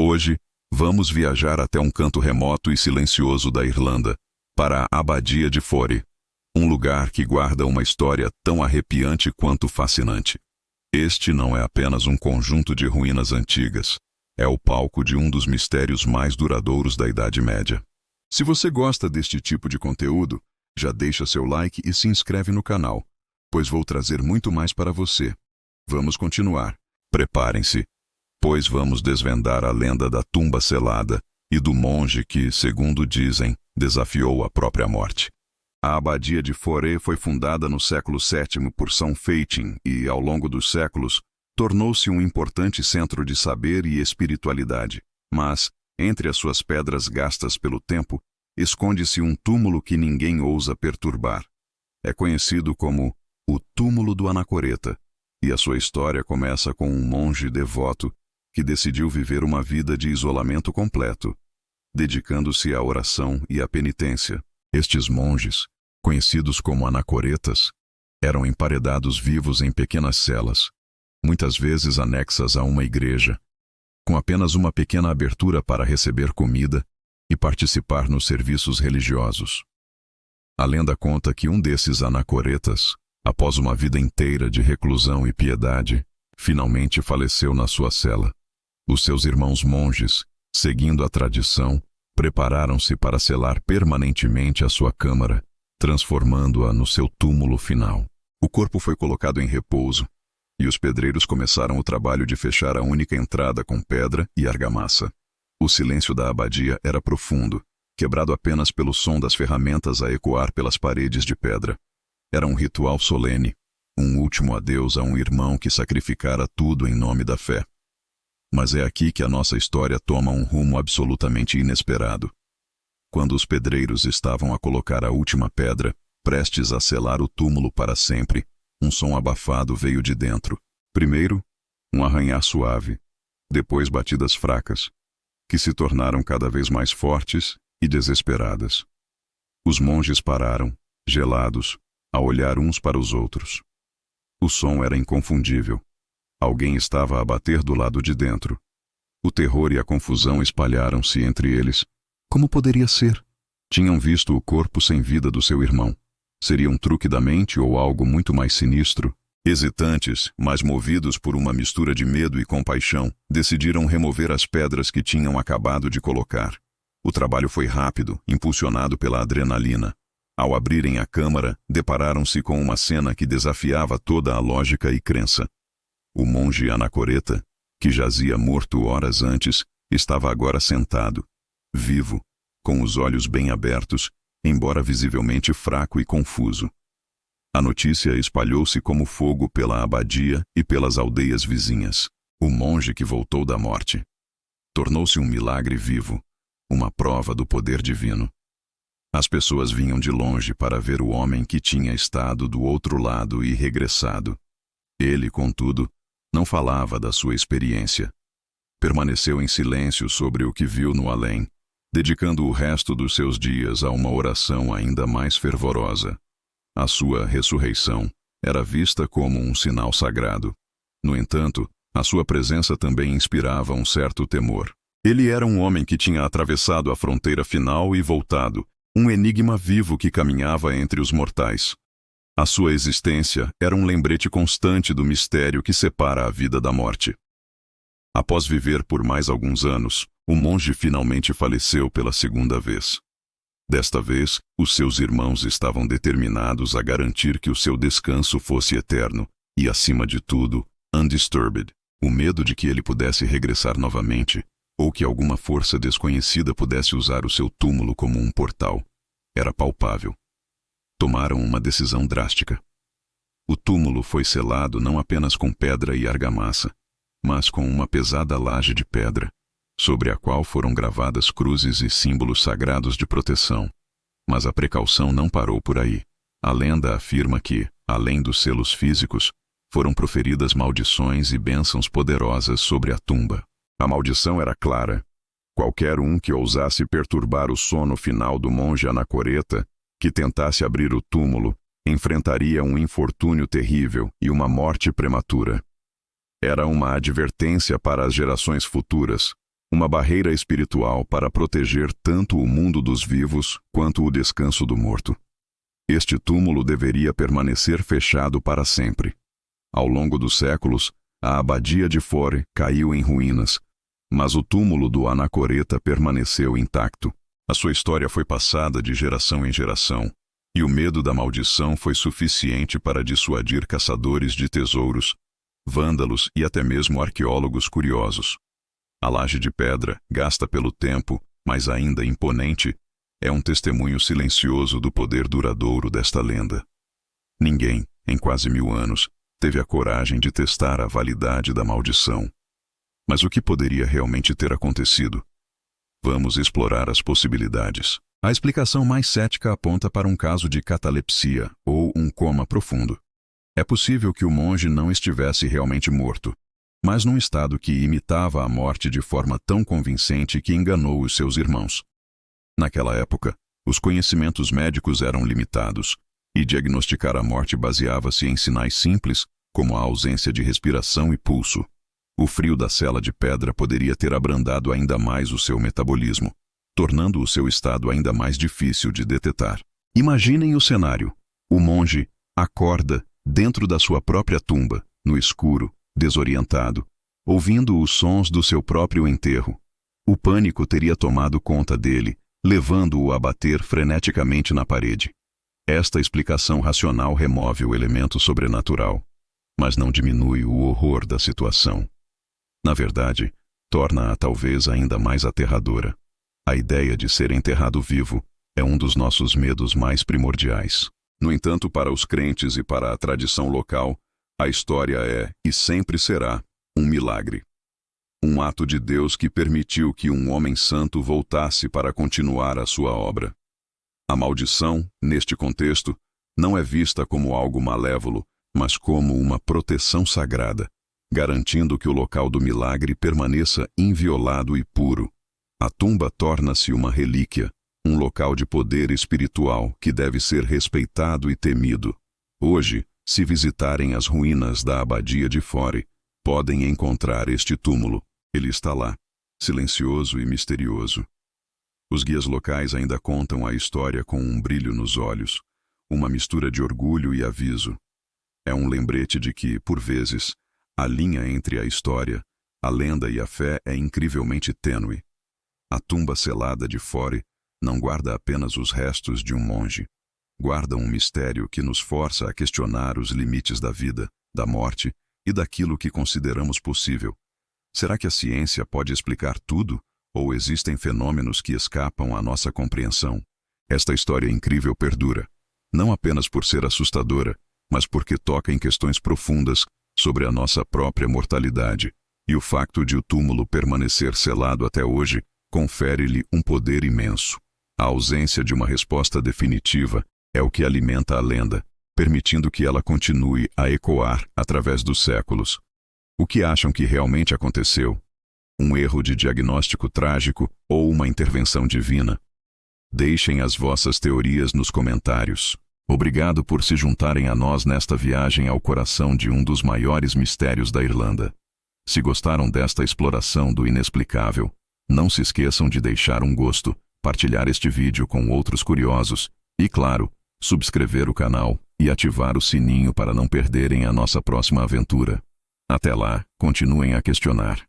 Hoje, vamos viajar até um canto remoto e silencioso da Irlanda, para a Abadia de Fore, um lugar que guarda uma história tão arrepiante quanto fascinante. Este não é apenas um conjunto de ruínas antigas, é o palco de um dos mistérios mais duradouros da Idade Média. Se você gosta deste tipo de conteúdo, já deixa seu like e se inscreve no canal, pois vou trazer muito mais para você. Vamos continuar. Preparem-se, pois vamos desvendar a lenda da tumba selada e do monge que, segundo dizem, desafiou a própria morte. A Abadia de Fore foi fundada no século VII por São Feitin e, ao longo dos séculos, tornou-se um importante centro de saber e espiritualidade. Mas, entre as suas pedras gastas pelo tempo, esconde-se um túmulo que ninguém ousa perturbar. É conhecido como o Túmulo do Anacoreta, e a sua história começa com um monge devoto que decidiu viver uma vida de isolamento completo, dedicando-se à oração e à penitência. Estes monges, conhecidos como anacoretas, eram emparedados vivos em pequenas celas, muitas vezes anexas a uma igreja, com apenas uma pequena abertura para receber comida e participar nos serviços religiosos. A lenda conta que um desses anacoretas, após uma vida inteira de reclusão e piedade, finalmente faleceu na sua cela. Os seus irmãos monges, seguindo a tradição, prepararam-se para selar permanentemente a sua câmara, transformando-a no seu túmulo final. O corpo foi colocado em repouso, e os pedreiros começaram o trabalho de fechar a única entrada com pedra e argamassa. O silêncio da abadia era profundo, quebrado apenas pelo som das ferramentas a ecoar pelas paredes de pedra. Era um ritual solene, um último adeus a um irmão que sacrificara tudo em nome da fé. Mas é aqui que a nossa história toma um rumo absolutamente inesperado. Quando os pedreiros estavam a colocar a última pedra, prestes a selar o túmulo para sempre, um som abafado veio de dentro. Primeiro, um arranhar suave, depois batidas fracas, que se tornaram cada vez mais fortes e desesperadas. Os monges pararam, gelados, a olhar uns para os outros. O som era inconfundível. Alguém estava a bater do lado de dentro. O terror e a confusão espalharam-se entre eles. Como poderia ser? Tinham visto o corpo sem vida do seu irmão. Seria um truque da mente ou algo muito mais sinistro? Hesitantes, mas movidos por uma mistura de medo e compaixão, decidiram remover as pedras que tinham acabado de colocar. O trabalho foi rápido, impulsionado pela adrenalina. Ao abrirem a câmara, depararam-se com uma cena que desafiava toda a lógica e crença. O monge anacoreta, que jazia morto horas antes, estava agora sentado, vivo, com os olhos bem abertos, embora visivelmente fraco e confuso. A notícia espalhou-se como fogo pela abadia e pelas aldeias vizinhas. O monge que voltou da morte. Tornou-se um milagre vivo, uma prova do poder divino. As pessoas vinham de longe para ver o homem que tinha estado do outro lado e regressado. Ele, contudo, não falava da sua experiência. Permaneceu em silêncio sobre o que viu no além, dedicando o resto dos seus dias a uma oração ainda mais fervorosa. A sua ressurreição era vista como um sinal sagrado. No entanto, a sua presença também inspirava um certo temor. Ele era um homem que tinha atravessado a fronteira final e voltado, um enigma vivo que caminhava entre os mortais. A sua existência era um lembrete constante do mistério que separa a vida da morte. Após viver por mais alguns anos, o monge finalmente faleceu pela segunda vez. Desta vez, os seus irmãos estavam determinados a garantir que o seu descanso fosse eterno e, acima de tudo, undisturbed. O medo de que ele pudesse regressar novamente, ou que alguma força desconhecida pudesse usar o seu túmulo como um portal, era palpável. Tomaram uma decisão drástica. O túmulo foi selado não apenas com pedra e argamassa, mas com uma pesada laje de pedra, sobre a qual foram gravadas cruzes e símbolos sagrados de proteção. Mas a precaução não parou por aí. A lenda afirma que, além dos selos físicos, foram proferidas maldições e bênçãos poderosas sobre a tumba. A maldição era clara. Qualquer um que ousasse perturbar o sono final do monge anacoreta, que tentasse abrir o túmulo, enfrentaria um infortúnio terrível e uma morte prematura. Era uma advertência para as gerações futuras, Uma barreira espiritual para proteger tanto o mundo dos vivos quanto o descanso do morto. Este túmulo deveria permanecer fechado para sempre. Ao longo dos séculos, a abadia de Fore caiu em ruínas, mas o túmulo do Anacoreta permaneceu intacto. A sua história foi passada de geração em geração, e o medo da maldição foi suficiente para dissuadir caçadores de tesouros, vândalos e até mesmo arqueólogos curiosos. A laje de pedra, gasta pelo tempo, mas ainda imponente, é um testemunho silencioso do poder duradouro desta lenda. Ninguém, em quase 1000 anos, teve a coragem de testar a validade da maldição. Mas o que poderia realmente ter acontecido? Vamos explorar as possibilidades. A explicação mais cética aponta para um caso de catalepsia, ou um coma profundo. É possível que o monge não estivesse realmente morto, mas num estado que imitava a morte de forma tão convincente que enganou os seus irmãos. Naquela época, os conhecimentos médicos eram limitados, e diagnosticar a morte baseava-se em sinais simples, como a ausência de respiração e pulso. O frio da cela de pedra poderia ter abrandado ainda mais o seu metabolismo, tornando o seu estado ainda mais difícil de detetar. Imaginem o cenário. O monge acorda dentro da sua própria tumba, no escuro, desorientado, ouvindo os sons do seu próprio enterro. O pânico teria tomado conta dele, levando-o a bater freneticamente na parede. Esta explicação racional remove o elemento sobrenatural, mas não diminui o horror da situação. Na verdade, torna-a talvez ainda mais aterradora. A ideia de ser enterrado vivo é um dos nossos medos mais primordiais. No entanto, para os crentes e para a tradição local, a história é, e sempre será, um milagre. Um ato de Deus que permitiu que um homem santo voltasse para continuar a sua obra. A maldição, neste contexto, não é vista como algo malévolo, mas como uma proteção sagrada, garantindo que o local do milagre permaneça inviolado e puro. A tumba torna-se uma relíquia, um local de poder espiritual que deve ser respeitado e temido. Hoje, se visitarem as ruínas da abadia de Fore, podem encontrar este túmulo. Ele está lá, silencioso e misterioso. Os guias locais ainda contam a história com um brilho nos olhos, uma mistura de orgulho e aviso. É um lembrete de que, por vezes, a linha entre a história, a lenda e a fé é incrivelmente tênue. A tumba selada de Fore não guarda apenas os restos de um monge. Guarda um mistério que nos força a questionar os limites da vida, da morte e daquilo que consideramos possível. Será que a ciência pode explicar tudo, ou existem fenômenos que escapam à nossa compreensão? Esta história incrível perdura, não apenas por ser assustadora, mas porque toca em questões profundas sobre a nossa própria mortalidade, e o facto de o túmulo permanecer selado até hoje confere-lhe um poder imenso. A ausência de uma resposta definitiva é o que alimenta a lenda, permitindo que ela continue a ecoar através dos séculos. O que acham que realmente aconteceu? Um erro de diagnóstico trágico ou uma intervenção divina? Deixem as vossas teorias nos comentários. Obrigado por se juntarem a nós nesta viagem ao coração de um dos maiores mistérios da Irlanda. Se gostaram desta exploração do inexplicável, não se esqueçam de deixar um gosto, partilhar este vídeo com outros curiosos e, claro, subscrever o canal e ativar o sininho para não perderem a nossa próxima aventura. Até lá, continuem a questionar.